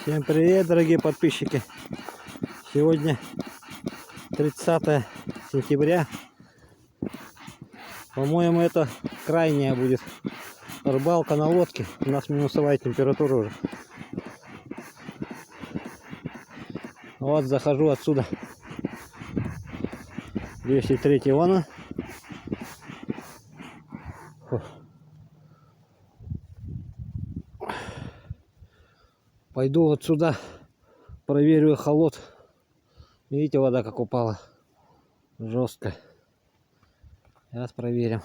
Всем привет, дорогие подписчики! Сегодня 30 сентября. По-моему, это крайняя будет рыбалка на лодке. У нас минусовая температура уже. Вот захожу отсюда. 203 вон. Пойду вот сюда, проверю эхолот. Видите, вода как упала. Жестко. Сейчас проверим.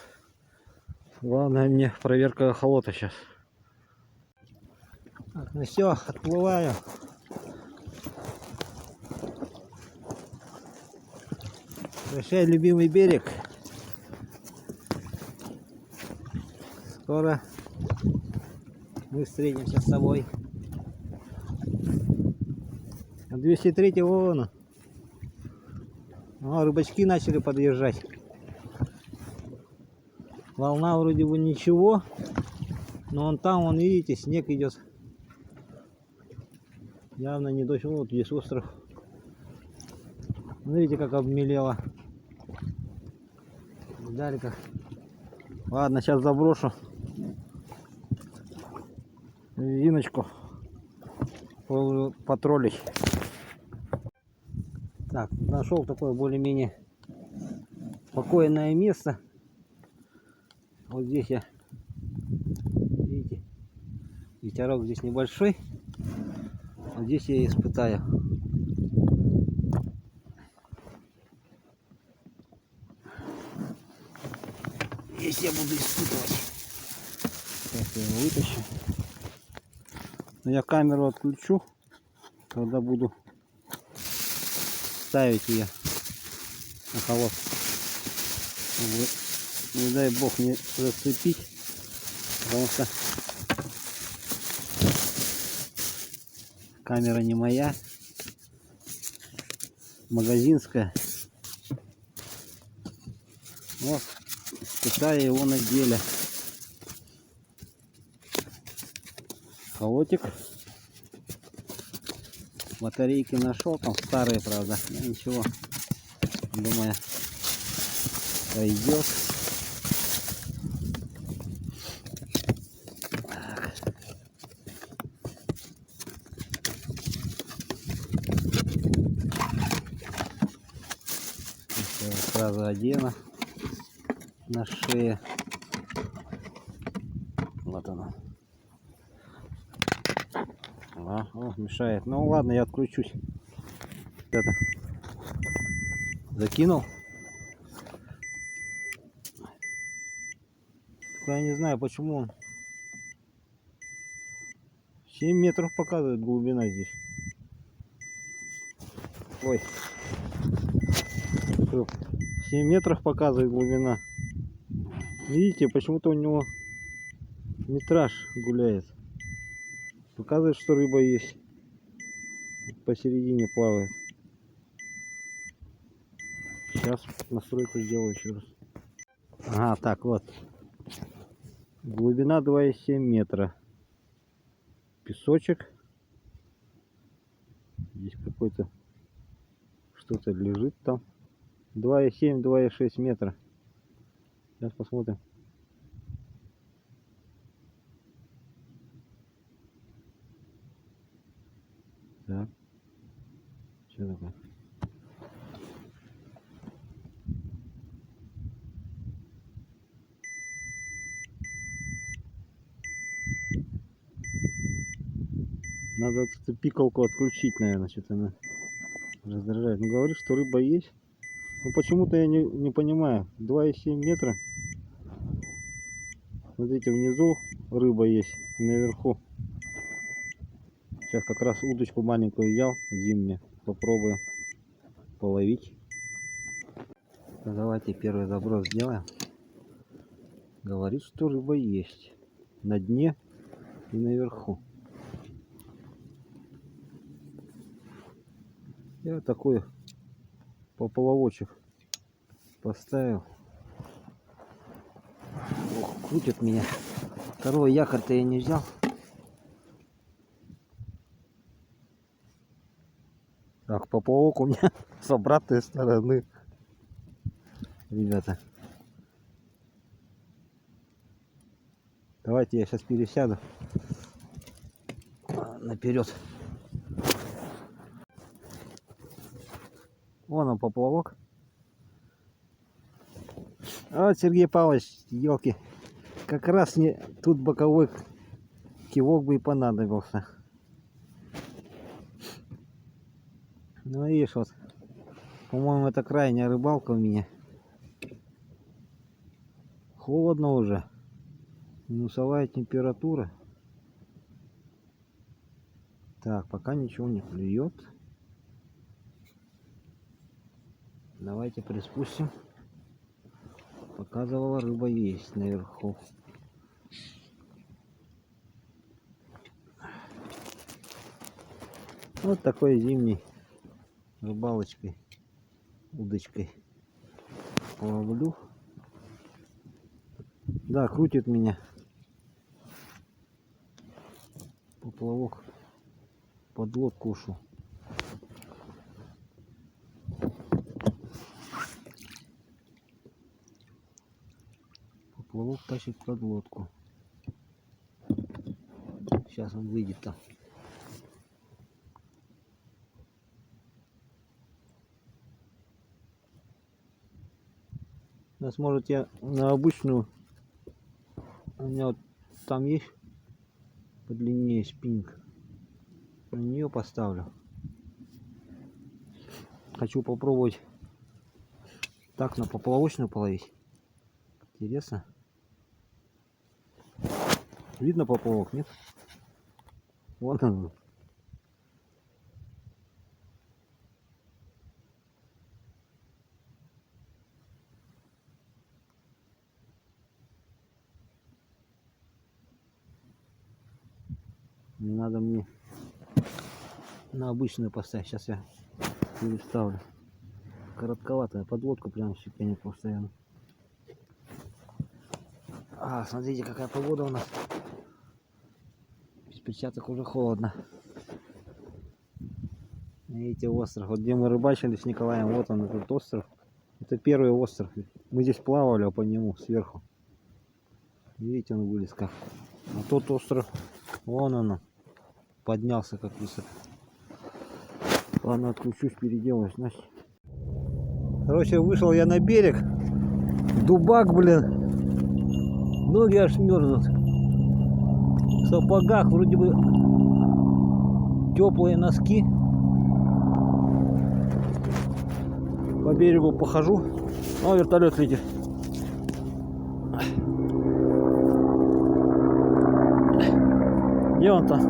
Главное мне проверка эхолота сейчас. Так, ну все, отплываю. Прощай, любимый берег. Скоро мы встретимся с тобой. 203 вон. О, рыбачки начали подъезжать. Волна вроде бы ничего, но вон там, вон видите, снег идет. Явно не дождь. Вот здесь остров. Видите, как обмелело. Далька. Ладно, сейчас заброшу виночку потроллить. Так, нашел такое более-менее спокойное место. Вот здесь я, видите, ветерок здесь небольшой. Вот здесь я испытаю. Здесь я буду испытывать. Сейчас я его вытащу. Но я камеру отключу, когда буду ставить ее на холод. Не дай бог не зацепить, потому что камера не моя, магазинская. Вот, испытаю его на деле. Холотик. Батарейки нашел, там старые, правда, но ничего, думаю, пойдет. Сразу одену на шее. Вот оно. О, мешает. Ну ладно, я отключусь. Это закинул. Я не знаю, почему он 7 метров показывает глубина здесь. Ой. 7 метров показывает глубина. Видите, почему-то у него метраж гуляет. Показывает, что рыба есть. Посередине плавает. Сейчас настройку сделаю еще раз. Ага, так вот. Глубина 2,7 метра. Песочек. Здесь какой-то что-то лежит там. 2,7-2,6 метра. Сейчас посмотрим. Так. Что такое? Надо эту пикалку отключить, наверное, что-то она раздражает. Ну, говорит, что рыба есть. Но почему-то я не понимаю. 2,7 метра. Смотрите, внизу рыба есть, наверху. Сейчас как раз удочку маленькую взял, зимнюю. Попробую половить. Давайте первый заброс сделаем. Говорит, что рыба есть. На дне и наверху. Я такой поплавочек поставил. Ох, крутит меня. Второй якорь-то я не взял. Так, поплавок у меня с обратной стороны. Ребята. Давайте я сейчас пересяду наперед. Вон он поплавок. Вот Сергей Павлович, елки. Как раз не тут боковой кивок бы и понадобился. Ну видишь, вот. По-моему, это крайняя рыбалка у меня. Холодно уже. Минусовая температура. Так, пока ничего не клюет. Давайте приспустим. Показывала, рыба есть наверху. Вот такой зимний рыбалочкой, удочкой ловлю. Да, крутит меня поплавок, под лодку ушел. Поплавок тащит под лодку. Сейчас он выйдет там. Сейчас, может, я на обычную, у меня вот там есть подлиннее спиннинг, на нее поставлю. Хочу попробовать так на поплавочную половить. Интересно. Видно поплавок, нет? Вон он. Не надо мне на обычную поставить. Сейчас я переставлю. Коротковатая подлодка прям щекотит постоянно. А, смотрите, какая погода у нас. Без перчаток уже холодно. Видите, остров. Вот где мы рыбачили с Николаем, вот он, этот остров. Это первый остров. Мы здесь плавали по нему сверху. Видите, он вылез как. А тот остров, вон он, поднялся как высоко. Ладно, отключусь, переделаюсь, значит. Короче, вышел я на берег. Дубак, блин. Ноги аж мерзнут. В сапогах вроде бы теплые носки. По берегу похожу. О, вертолет летит. Где он там?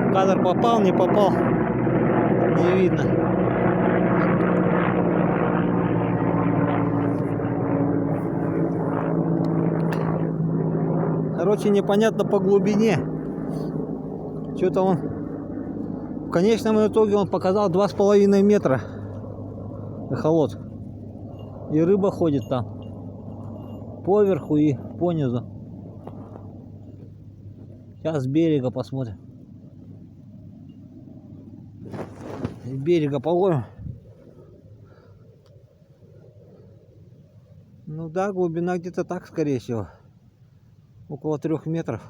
В кадр попал, не попал? Не видно. Короче, непонятно по глубине. Что-то он в конечном итоге он показал 2,5 метра эхолот. И рыба ходит там поверху и понизу. Сейчас с берега посмотрим. С берега половим. Ну да, глубина где-то так, скорее всего. Около 3 метров.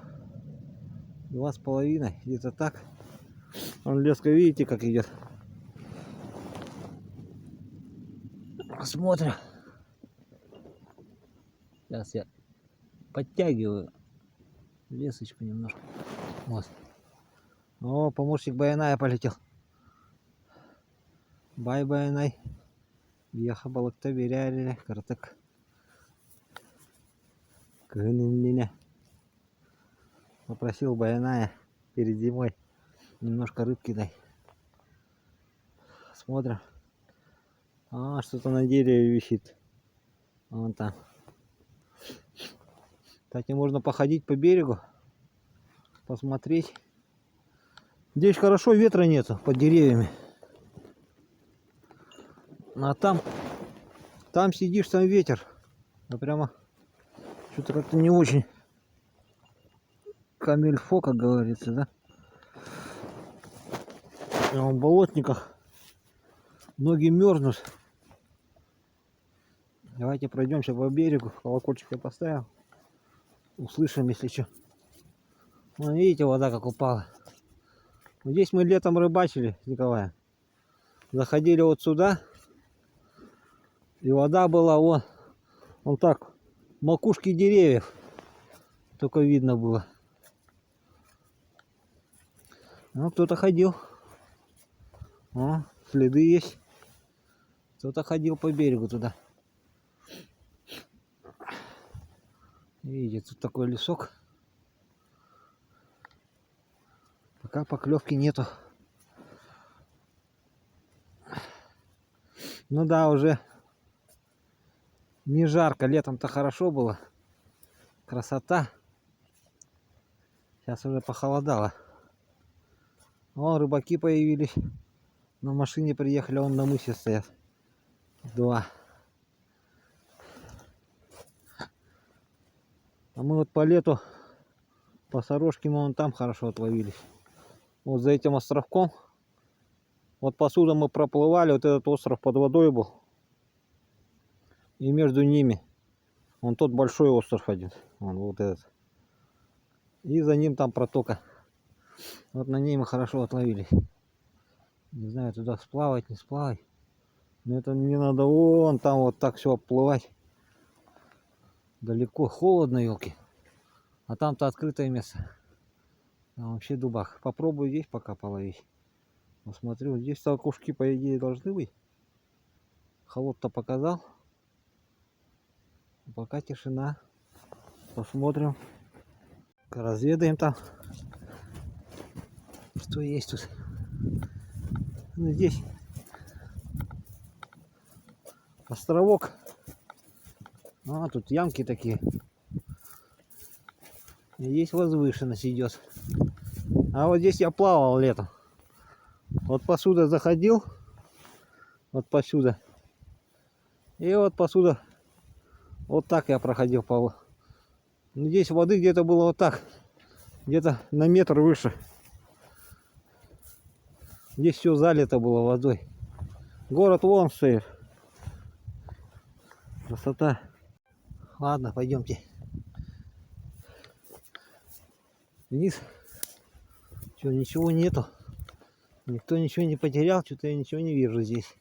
2,5, где-то так. Он леска, видите, как идет. Посмотрим. Сейчас я подтягиваю лесочку немножко. Вот. О, помощник Баяная полетел. Бай, Баянай. Вьяха балыкта беряли, картак. Кынынлине. Попросил Баяная перед зимой немножко рыбки дай. Смотрим. А, что-то на дереве висит. Вон там. Кстати, можно походить по берегу, посмотреть. Здесь хорошо, ветра нету под деревьями. А там сидишь, там ветер. А прямо что-то как-то не очень камильфо, как говорится, да? Прямо в болотниках. Ноги мерзнут. Давайте пройдемся по берегу. Колокольчик я поставил. Услышим, если что. Вон, видите, вода как упала. Вот здесь мы летом рыбачили с Николаем. Заходили вот сюда. И вода была вон так. Макушки деревьев. Только видно было. Ну, кто-то ходил. О, следы есть. Кто-то ходил по берегу туда. Видите, тут такой лесок. Пока поклевки нету. Ну да, уже не жарко. Летом-то хорошо было. Красота. Сейчас уже похолодало. Вон рыбаки появились. На машине приехали, вон на мысе стоят. Два. А мы вот по лету по сорожке мы вон там хорошо отловились. Вот за этим островком. Вот посуда мы проплывали, вот этот остров под водой был. И между ними вон тот большой остров один. Вон вот этот. И за ним там протока. Вот на ней мы хорошо отловились. Не знаю, туда сплавать, не сплавать. Но это мне надо вон там вот так все обплывать. Далеко, холодно, елки. А там-то открытое место. Там вообще дубак. Попробую здесь пока половить. Посмотрю, здесь толкушки по идее должны быть. Холод-то показал. Пока тишина. Посмотрим. Разведаем там, что есть тут. Ну, здесь островок. А, тут ямки такие. И здесь возвышенность идет. А вот здесь я плавал летом. Вот посюда заходил. Вот посюда. И вот посюда. Вот так я проходил по. Ну, здесь воды где-то было вот так. Где-то на метр выше. Здесь все залито было водой. Город вон стоит. Красота. Ладно, пойдемте вниз. Что, ничего нету. Никто ничего не потерял. Что-то я ничего не вижу здесь.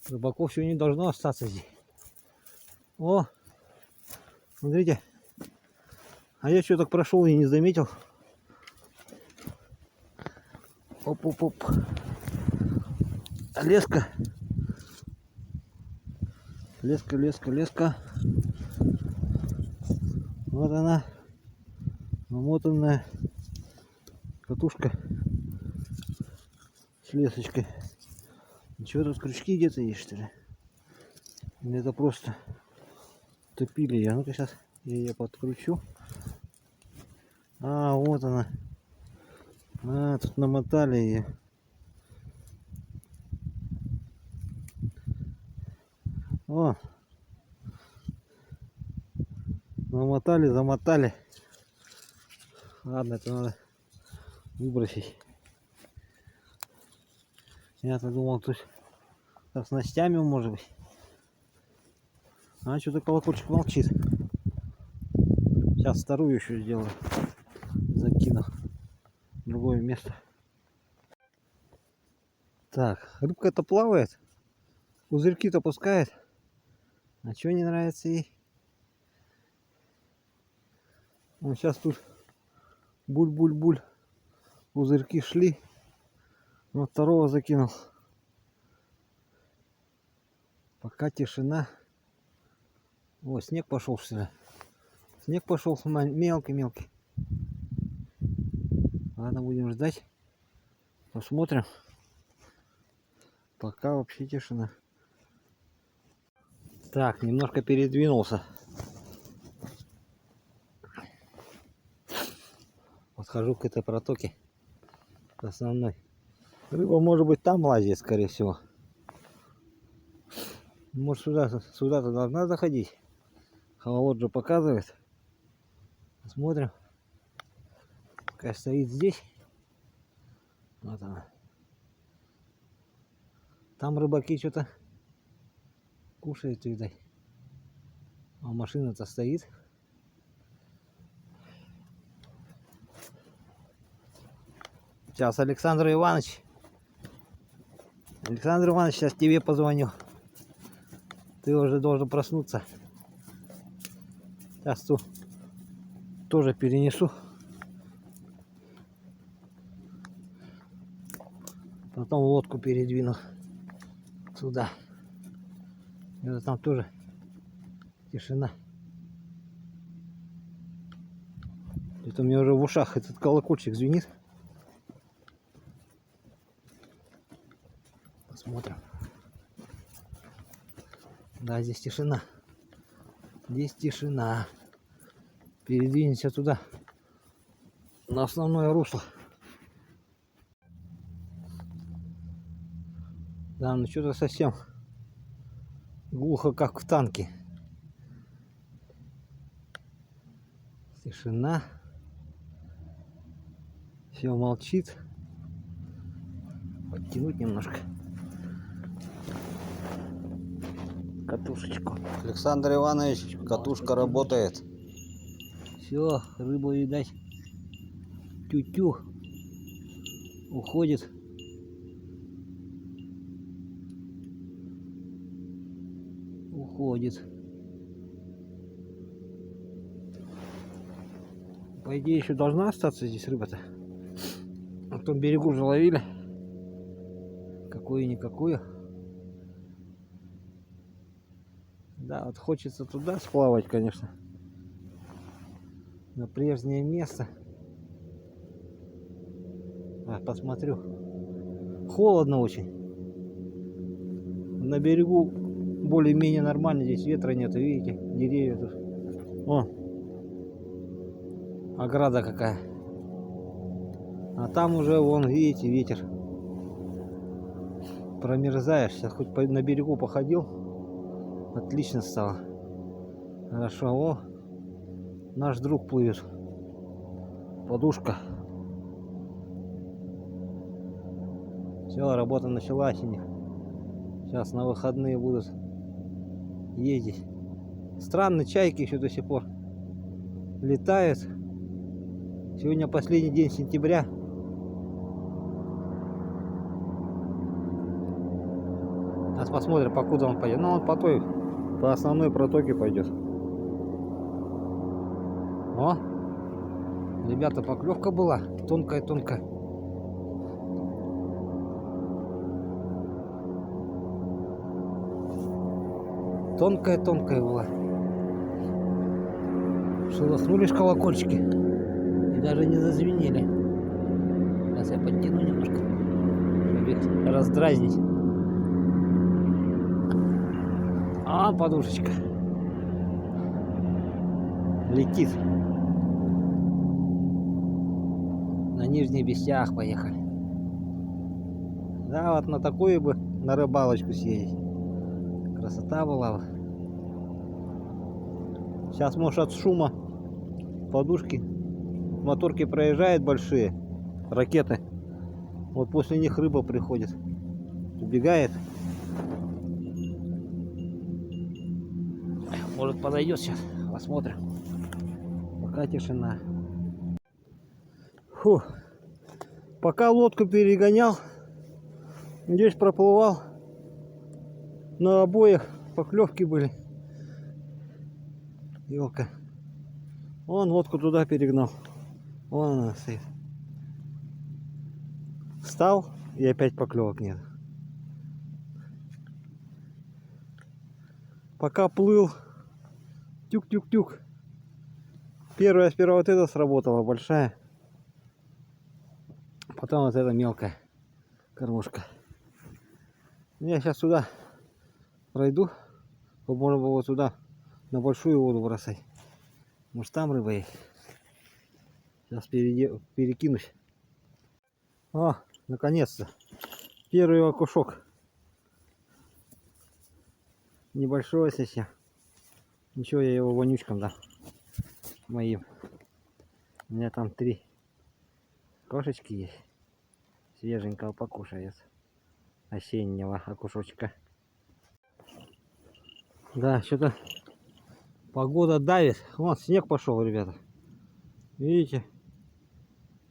Рыбаков еще не должно остаться здесь. О, смотрите. А я что так прошел и не заметил. Оп-оп-оп. Леска. Леска, леска, леска. Вот она. Намотанная катушка с лесочкой. Ничего, тут крючки где-то есть, что ли? Или это просто топили я. Ну-ка сейчас я ее подкручу. А, вот она. А, тут намотали ее. О, намотали, замотали. Ладно, это надо выбросить. Я-то думал, тут со снастями может быть. А что-то колокольчик молчит. Сейчас вторую еще сделаю. Закину в другое место. Так, рыбка-то плавает. Пузырьки-то пускает. А что не нравится ей? Вот сейчас тут буль-буль-буль. Пузырьки шли. Вот второго закинул. Пока тишина. О, снег пошел, что ли? Снег пошел мелкий-мелкий. Ладно, будем ждать. Посмотрим. Пока вообще тишина. Так, немножко передвинулся. Подхожу к этой протоке. Основной. Рыба может быть там лазит, скорее всего. Может сюда-то должна заходить. Холод же показывает. Смотрим. Пока стоит здесь. Вот она. Там рыбаки что-то кушают, видать. А машина-то стоит. Сейчас, Александр Иванович. Александр Иванович, сейчас тебе позвоню. Ты уже должен проснуться. Сейчас тут тоже перенесу. Потом лодку передвину сюда. Это там тоже тишина. Это у меня уже в ушах этот колокольчик звенит. Посмотрим. Да, здесь тишина. Здесь тишина. Передвинемся туда, на основное русло. Да, ну что-то совсем глухо, как в танке. Тишина. Все молчит. Подтянуть немножко катушечку. Александр Иванович, катушка работает. Все, рыба, видать, тю-тю уходит. Уходит. По идее, еще должна остаться здесь рыба-то. На том берегу же ловили. Какую-никакую. Да, вот хочется туда сплавать, конечно. На прежнее место. Посмотрю. Холодно очень. На берегу более-менее нормально. Здесь ветра нет, видите, деревья тут. О, ограда какая. А там уже, вон, видите, ветер. Промерзаешь. Сейчас хоть на берегу походил. Отлично стало. Хорошо. О, наш друг плывет. Подушка. Все, работа началась у них. Сейчас на выходные будут ездить. Странно, чайки еще до сих пор летают. Сегодня последний день сентября. Сейчас посмотрим, покуда он пойдет. Ну, он по основной протоке пойдет. О, ребята, поклевка была тонкая-тонкая. Тонкая-тонкая была. Шелохнулись колокольчики и даже не зазвенели. Сейчас я подтяну немножко, чтобы их раздразнить. А, подушечка летит. На Нижний Бестях поехали. Да, вот на такую бы на рыбалочку съездить. Красота была бы. Сейчас, может, от шума подушки моторки проезжают большие ракеты. Вот после них рыба приходит, убегает. Может, подойдет сейчас, посмотрим. Пока тишина. Фу. Пока лодку перегонял, здесь проплывал, на обоих поклевки были. Ёлка. Вон лодку туда перегнал. Вон она стоит. Встал, и опять поклевок нет. Пока плыл, тюк-тюк-тюк. Первая сперва вот эта сработала, большая. Потом вот эта мелкая кормушка. Я сейчас сюда пройду, чтобы можно было сюда на большую воду бросать. Может, там рыба есть. Сейчас перекинусь. О, наконец-то. Первый окушок. Небольшой совсем. Ничего, я его вонючкам дам. Моим. У меня там 3 кошечки есть. Свеженького покушает. Осеннего окушочка. Да, что-то погода давит. Вон снег пошел, ребята. Видите?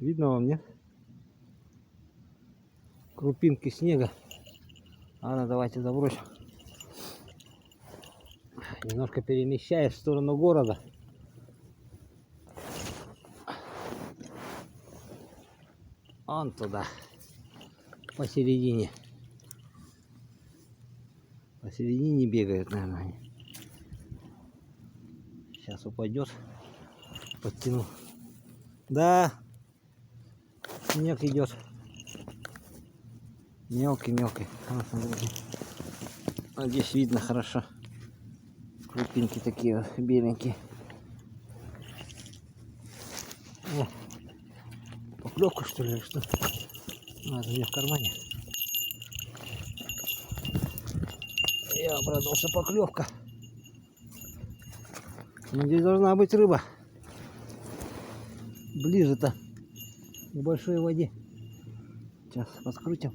Видно вам, нет? Крупинки снега. Ладно, давайте забросим. Немножко перемещаясь в сторону города. Он туда. Посередине. Посередине бегают, наверное, они. Сейчас упадет. Подтяну. Да. Снег идет. Мелкий-мелкий. А здесь видно хорошо. Крупинки такие вот, беленькие. О, поклевка что ли, или что? А, это у меня в кармане. Я обрадовался, поклевка. Но здесь должна быть рыба. Ближе-то к большой воде. Сейчас подкрутим.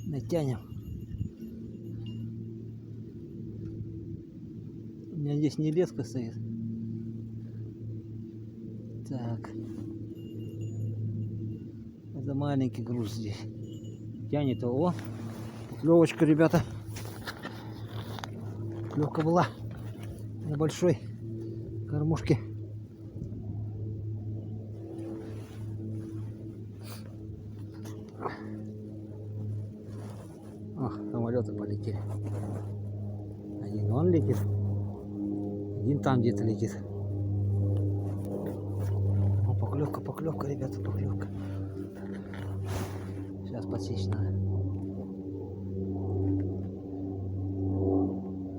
Натянем. У меня здесь не леска стоит. Так. Это маленький груз здесь. Тянет его. Поклевочка, ребята. Поклевка была на большой кормушке. О, самолеты полетели. Один вон летит. Один там где-то летит. О, поклевка, поклевка, ребята, поклевка. Сейчас подсечь надо.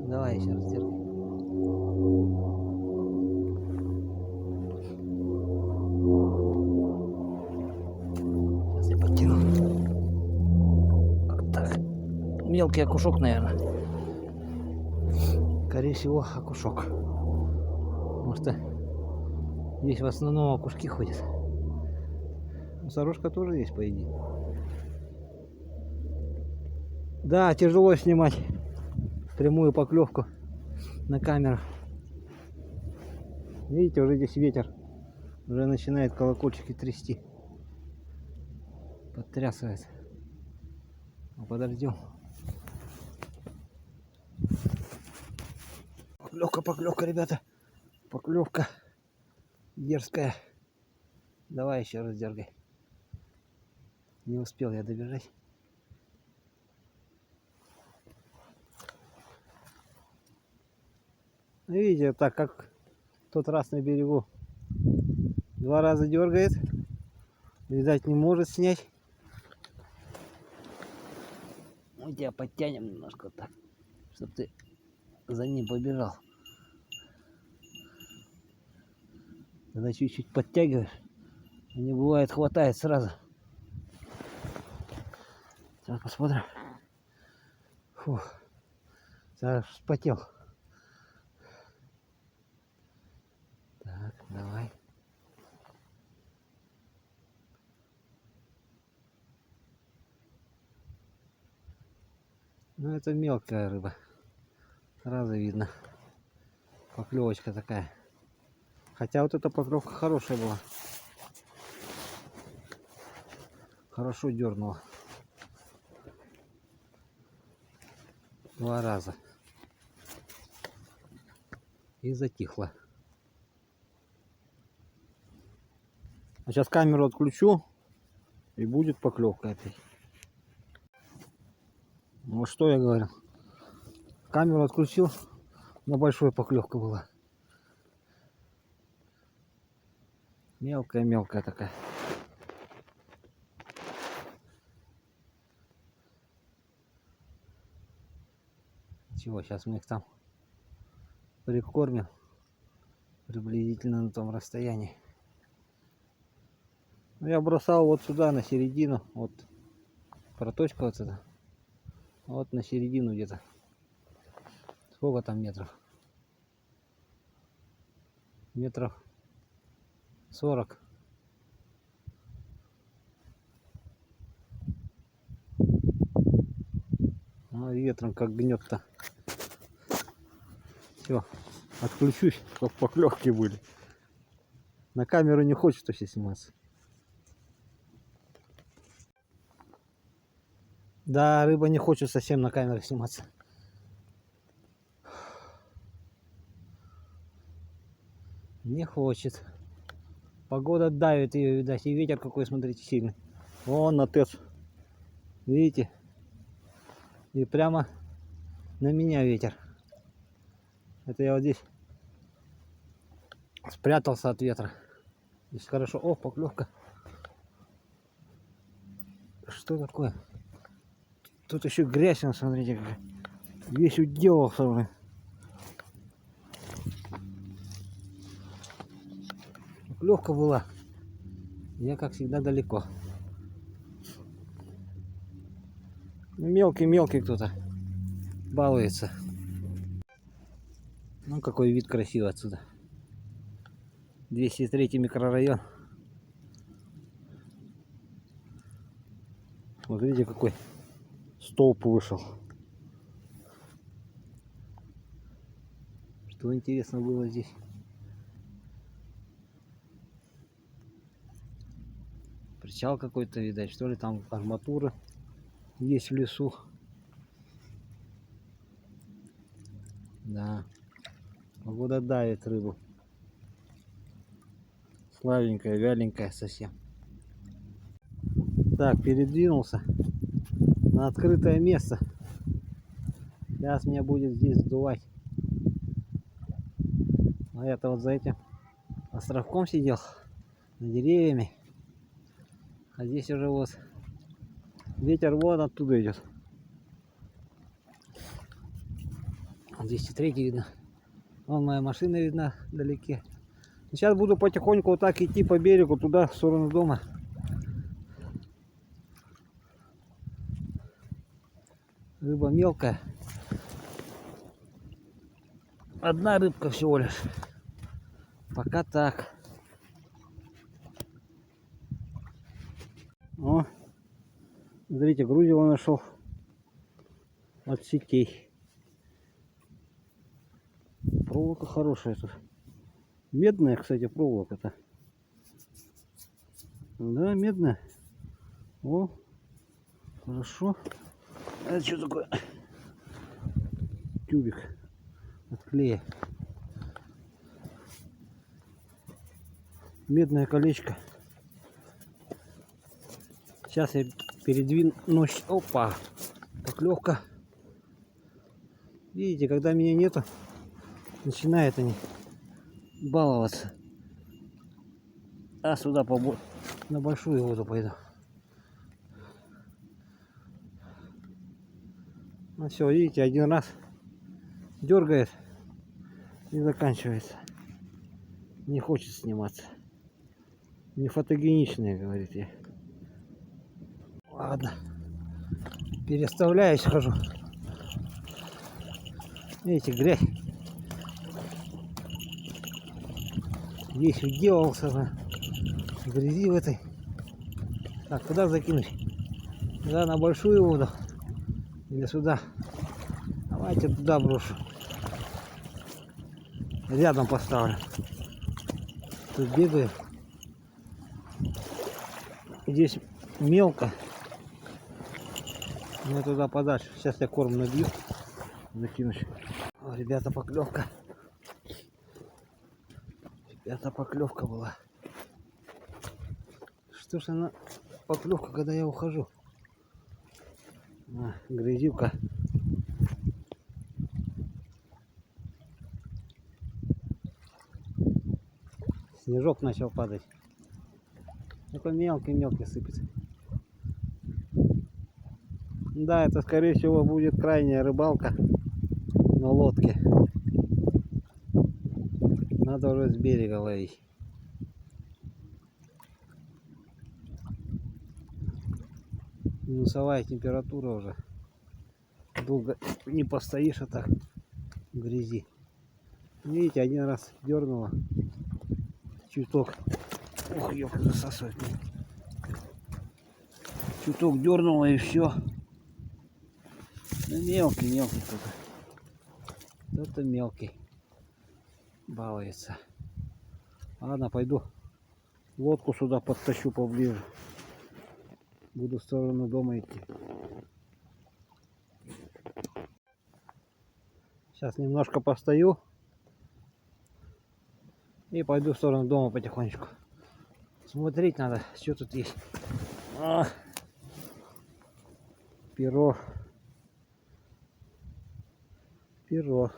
Давай еще раз дергай. Сейчас я подтяну. Так. Мелкий окушок, наверное. Скорее всего, окушок. Потому что здесь в основном окушки ходят. Сорожка тоже есть, по идее. Да, тяжело снимать прямую поклевку на камеру. Видите, уже здесь ветер. Уже начинает колокольчики трясти. Подтрясывает. Ну, подождем. Поклевка, поклевка, ребята. Поклевка дерзкая. Давай еще раз дергай. Не успел я добежать. Видите, так как в тот раз на берегу 2 раза дергает. Видать, не может снять. Мы тебя подтянем немножко так, чтобы ты за ним побежал. Когда чуть-чуть подтягиваешь, не бывает, хватает сразу. Так, посмотрим. Фух, сейчас вспотел. Так, давай. Ну, это мелкая рыба. Сразу видно. Поклевочка такая. Хотя вот эта поклевка хорошая была. Хорошо дернула. 2 раза. И затихла. А сейчас камеру отключу. И будет поклевка опять. Ну что я говорю. Камеру отключил. На большой поклевка была. Мелкая-мелкая такая. Чего, сейчас мы их там прикормим. Приблизительно на том расстоянии. Ну, я бросал вот сюда, на середину. Вот проточка вот сюда. Вот на середину где-то. Сколько там метров? Метров 40. А ветром как гнет-то. Все, отключусь, чтоб поклевки были. На камеру не хочется все сниматься. Да, рыба не хочет совсем на камеру сниматься. Не хочет. Погода давит ее, видать, и ветер какой, смотрите, сильный. Вон на ТЭЦ. Видите? И прямо на меня ветер. Это я вот здесь спрятался от ветра. Здесь хорошо. О, поклевка. Что такое? Тут еще грязь, смотрите, какая. Весь уделался, блин. Поклевка была. Я, как всегда, далеко. Мелкий-мелкий кто-то балуется. Ну, какой вид красивый отсюда. 203 микрорайон. Вот видите, какой столб вышел. Что интересно было здесь? Причал какой-то, видать, что ли, там арматура есть в лесу. Да, погода давит рыбу. Слабенькая, вяленькая совсем. Так, передвинулся на открытое место. Сейчас меня будет здесь сдувать. А я-то вот за этим островком сидел, за деревьями. А здесь уже вот ветер вон оттуда идет. 203 видно. Вон моя машина видна вдалеке. Сейчас буду потихоньку вот так идти по берегу туда, в сторону дома. Рыба мелкая. Одна рыбка всего лишь. Пока так. О, смотрите, грузило нашел от сетей. Проволока хорошая тут. Медная, кстати, проволока-то. Да, медная. О, хорошо. Это что такое? Тюбик от клея. Медное колечко. Сейчас я передвинусь. Опа! Поклевка. Видите, когда меня нету, начинают они баловаться. А сюда на большую воду пойду. Ну все, видите, один раз дергает и заканчивается. Не хочет сниматься. Не фотогеничные, говорит я. Ладно. Переставляюсь, хожу. Видите, грязь. Здесь уделался в грязи в этой. Так, куда закинуть? Сюда на большую воду. Или сюда? Давайте туда брошу. Рядом поставлю. Тут бегаю. Здесь мелко. Мне туда подальше. Сейчас я корм набью. Закинусь. О, ребята, поклевка. Ребята, поклевка была. Что ж она поклевка, когда я ухожу? А, грязюка. Снежок начал падать. Такой мелкий-мелкий сыпется. Да, это скорее всего будет крайняя рыбалка на лодке. Надо уже с берега ловить. Минусовая температура уже. Долго не постоишь, а так грязи. Видите, один раз дернуло. Чуток. Ох, ёпта, засасывает. Чуток дернуло и все. Ну, мелкий кто-то. Кто-то мелкий балуется. Ладно, пойду лодку сюда подтащу поближе. Буду в сторону дома идти. Сейчас немножко постою и пойду в сторону дома потихонечку. Смотреть надо, что тут есть. Перо. Перо.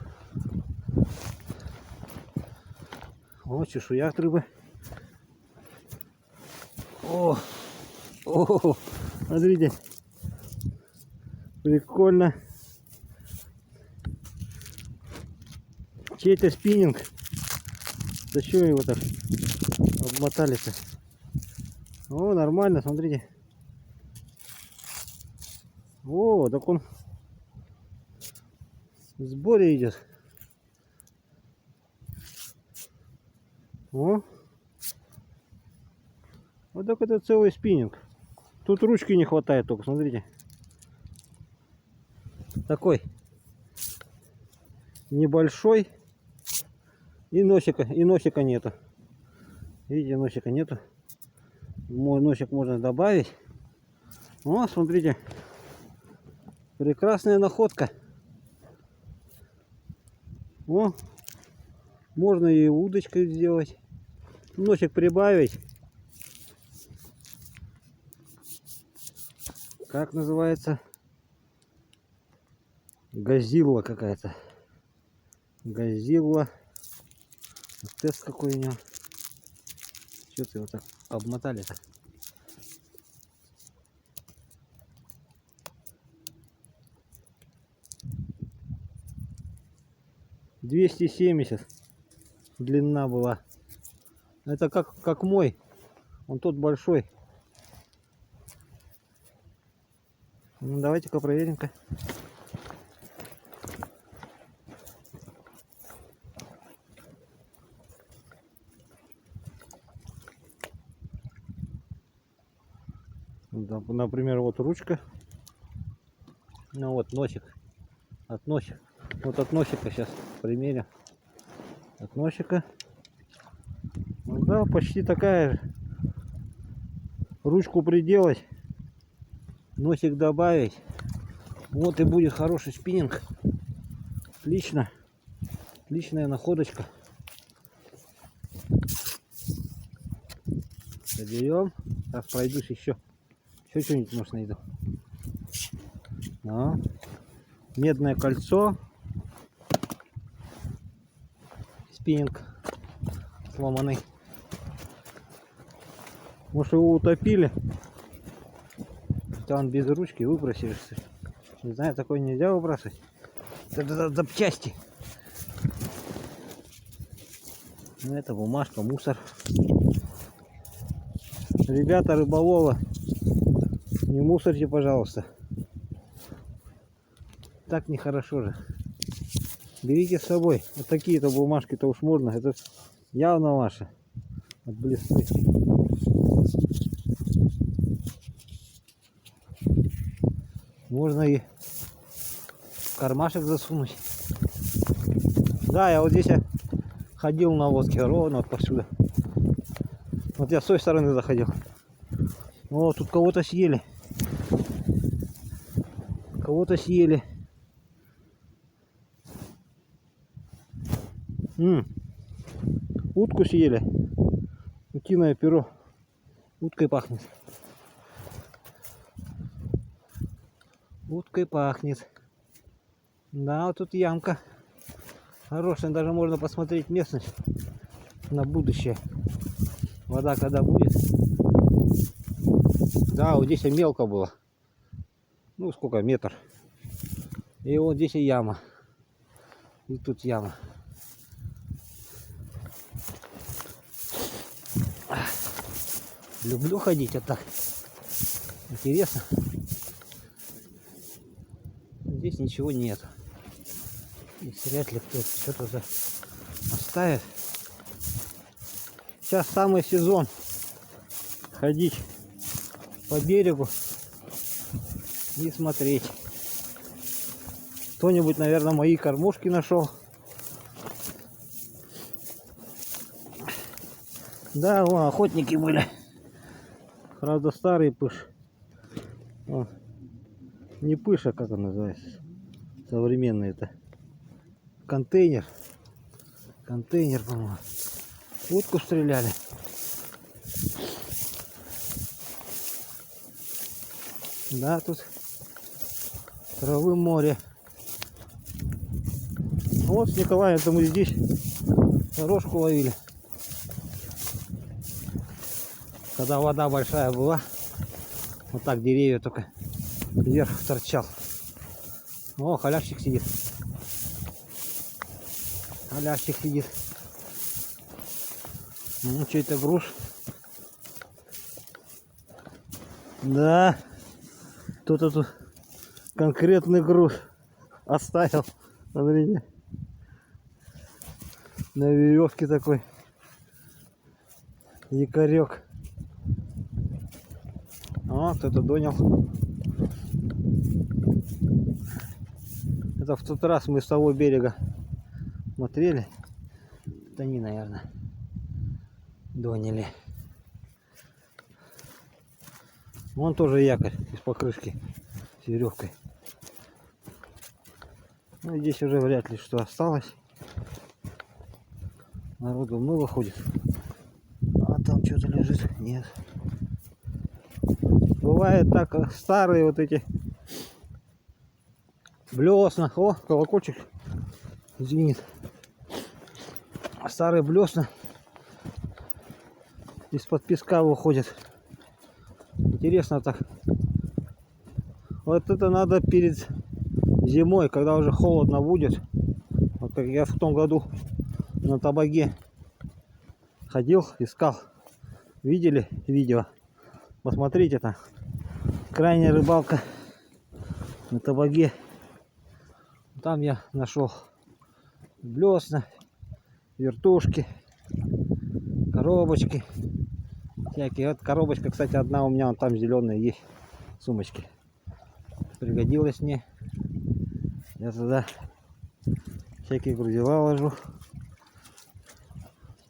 О, чешуя от рыбы. О, смотрите. Прикольно. Чей-то спиннинг. Да что его так обмотали-то? О, нормально, смотрите. О, так он в сборе идет. О, вот так это целый спиннинг. Тут ручки не хватает только, смотрите. Такой небольшой. И носика нету. Видите, носика нету. Мой носик можно добавить. О, смотрите. Прекрасная находка. О, можно и удочкой сделать. Носик прибавить. Как называется? Газилла какая-то. Газилла. Тест какой у него. Что-то его так обмотали-то. $270 длина была. Это как мой. Он тот большой. Ну, давайте-ка проверим-ка. Да, например, вот ручка. Ну вот носик. От носика. Вот от носика сейчас примерим. От носика. Ну да, почти такая же. Ручку приделать. Носик добавить. Вот и будет хороший спиннинг. Отлично. Отличная находочка. Заберем. Сейчас пройдусь еще. Еще что-нибудь может найду. Медное кольцо. Спиннинг сломанный. Может, его утопили. Хотя он без ручки выбросишься. Не знаю, такой нельзя выбрасывать. Это запчасти. Ну, это бумажка, мусор. Ребята, рыболовы, не мусорьте, пожалуйста. Так нехорошо же. Берите с собой. Вот такие-то бумажки-то уж можно. Это явно ваши. От блесны. Можно и в кармашек засунуть. Да, я вот здесь ходил на лодке ровно вот повсюду. Вот я с той стороны заходил. О, тут кого-то съели. Кого-то съели. Утку съели. Утиное перо. Уткой пахнет. Уткой пахнет. Да, вот тут ямка. Хорошая, даже можно посмотреть местность на будущее. Вода когда будет. Да, вот здесь и мелко было. Ну, сколько, метр. И вот здесь и яма. И тут яма. Люблю ходить вот так. Интересно. Здесь ничего нет. И вряд ли кто что-то оставит. Сейчас самый сезон ходить по берегу и смотреть. Кто-нибудь, наверное, мои кормушки нашел. Да, вон охотники были. Правда, старый пыш. Вон. Не пыш, а как он называется? Современный это. Контейнер. Контейнер, по-моему. Утку стреляли. Да, тут травы море. Вот с Николаем-то мы здесь рожку ловили. Когда вода большая была, вот так деревья только вверх торчал. О, халящик сидит. Халящик сидит. Ну, чей-то груз. Да, кто-то тут конкретный груз оставил. Смотрите. На веревке такой якорек. О, кто-то донял. Это в тот раз мы с того берега смотрели. Это они, наверное, доняли. Вон тоже якорь из покрышки с веревкой. Ну, здесь уже вряд ли что осталось. Народу много ходит. А там что-то лежит? Нет. Бывает так, старые вот эти блесна. О, колокольчик звенит. Старые блесна из-под песка выходят. Интересно так. Вот это надо перед зимой, когда уже холодно будет. Вот как я в том году на Табаге ходил, искал. Видели видео? Посмотрите там. Крайняя рыбалка на Табаге. Там я нашел блесна, вертушки, коробочки всякие. Вот коробочка, кстати, одна у меня вон там зеленая есть в сумочке. Пригодилась мне. Я туда всякие грузила ложу,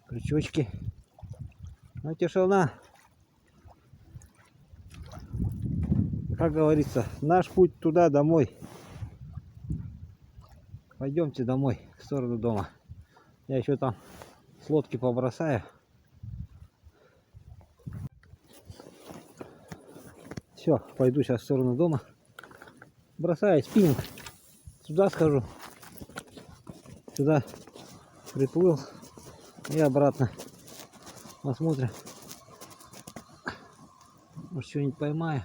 крючочки. Ну, тишина. Как говорится, наш путь туда, домой. Пойдемте домой, в сторону дома. Я еще там с лодки побросаю. Все, пойду сейчас в сторону дома. Бросаю спиннинг. Сюда схожу. Сюда приплыл и обратно. Посмотрим. Может, что-нибудь поймаю.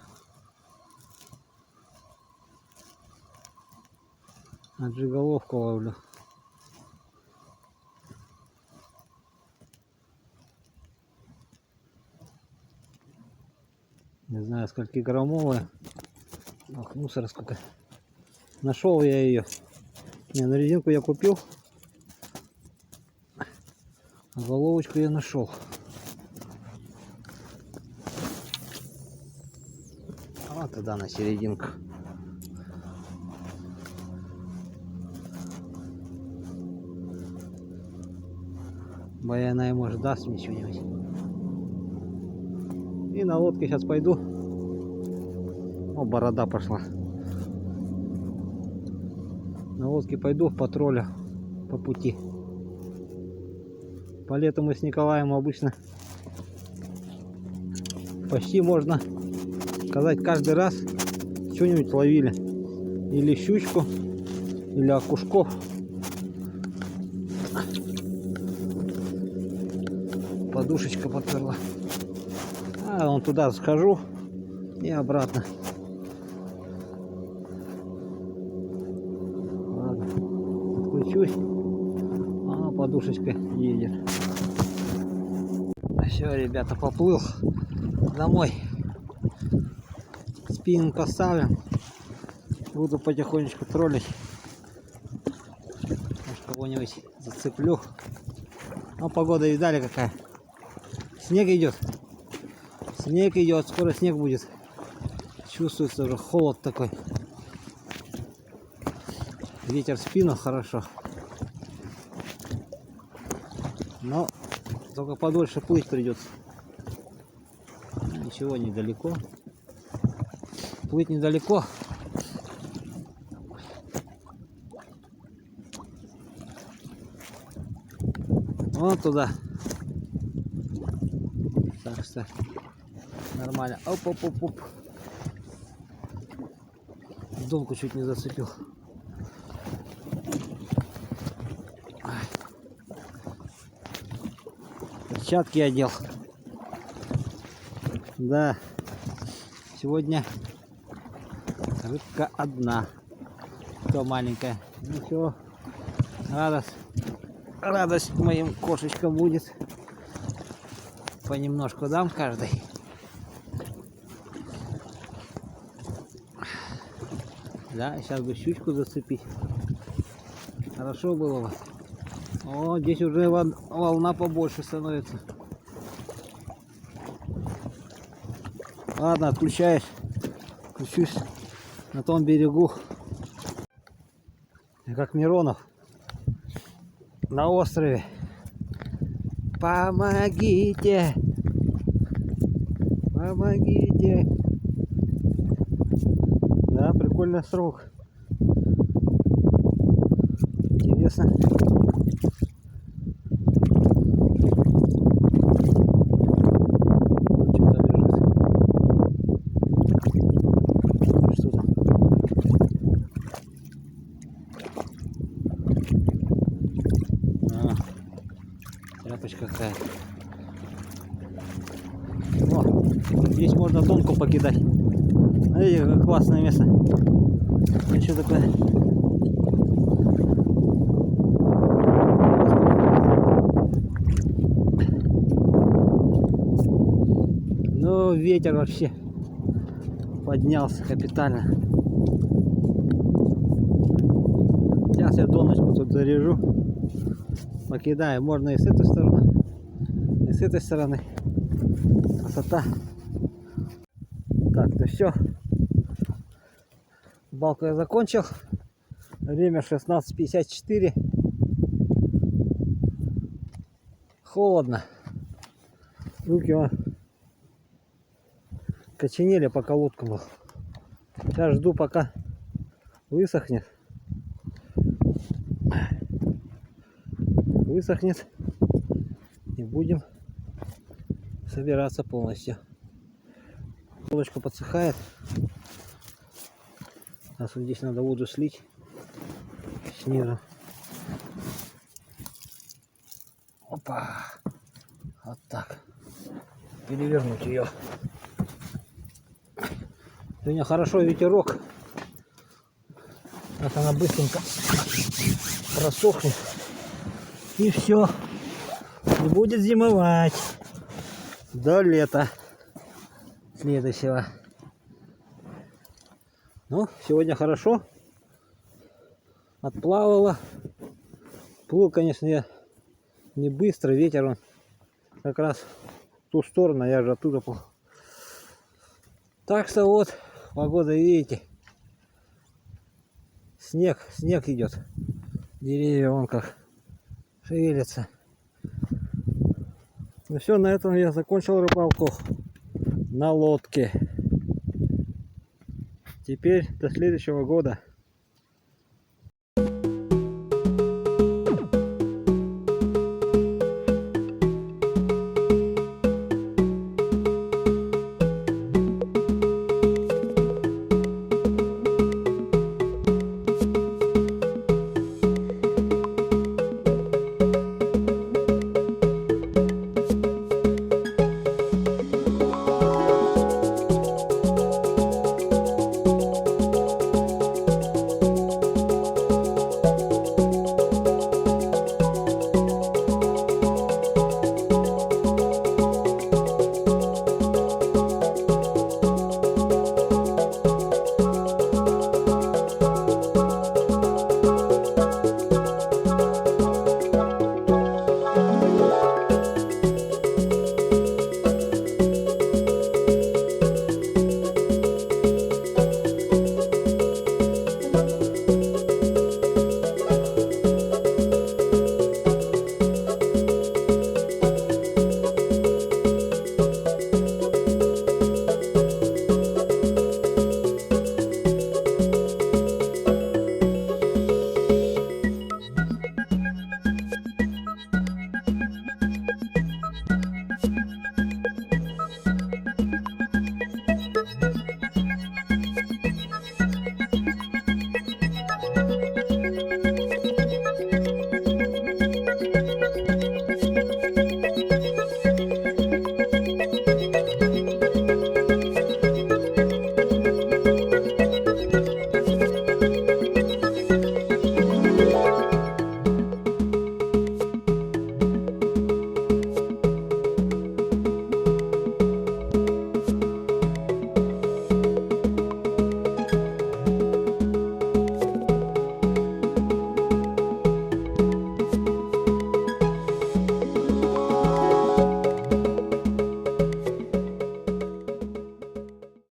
Отжиголовку ловлю. Не знаю, скольки граммовая. Ох, мусора сколько. Нашел я ее. Не, на резинку я купил. А головочку я нашел. А тогда на серединку. Баяна, может, даст мне что-нибудь. И на лодке сейчас пойду. О, борода пошла. На лодке пойду, патрулю по пути. По лету мы с Николаем обычно почти, можно сказать, каждый раз что-нибудь ловили. Или щучку, или окушков. Подушечка подперла. А вон туда схожу и обратно. Ладно, отключусь. А подушечка едет. Все, ребята, поплыл домой. Спиннинг поставлю. Буду потихонечку троллить. кого-нибудь зацеплю. А погода видали какая? Снег идет. Снег идет, скоро снег будет. Чувствуется уже холод такой. Ветер в спину хорошо. Но только подольше плыть придется. Ничего, недалеко. Плыть недалеко. Вон туда. Так что нормально. Оп-оп-оп-оп. Донку чуть не зацепил. Перчатки одел. Да. Сегодня рыбка одна. То маленькая. Ну все. Радость моим кошечкам будет. Понемножку дам каждой. Да, сейчас бы щучку зацепить. Хорошо было бы. О, здесь уже волна побольше становится. Ладно, отключаюсь. Включусь на том берегу. Я как Миронов на острове. Помогите! Помогите! Да, прикольный срок. Интересно. Что там? Тряпочка какая. О, здесь можно донку покидать. Смотрите, какое классное место. Еще такое. Ну, ветер вообще поднялся капитально. Сейчас я доночку тут заряжу. Покидаю. Можно и с этой стороны, и с этой стороны. Красота. Так, ну все. Балку я закончил. Время 16:54. Холодно. Руки вон коченели, пока лодка была. Сейчас жду, пока высохнет. Высохнет. И будем собираться полностью. Лодочка подсыхает. Сейчас вот здесь надо воду слить снизу. Опа. Вот так. Перевернуть ее. Сегодня хорошо ветерок. Вот она быстренько просохнет. И все. И будет зимовать до лета следующего. Ну, сегодня хорошо. Отплавала. Плыл, конечно, я не быстро. Ветер он как раз в ту сторону, я же оттуда плыл. Так что вот, погода, видите. Снег идет. Деревья вон как шевелятся. Ну все, на этом я закончил рыбалку на лодке. Теперь до следующего года.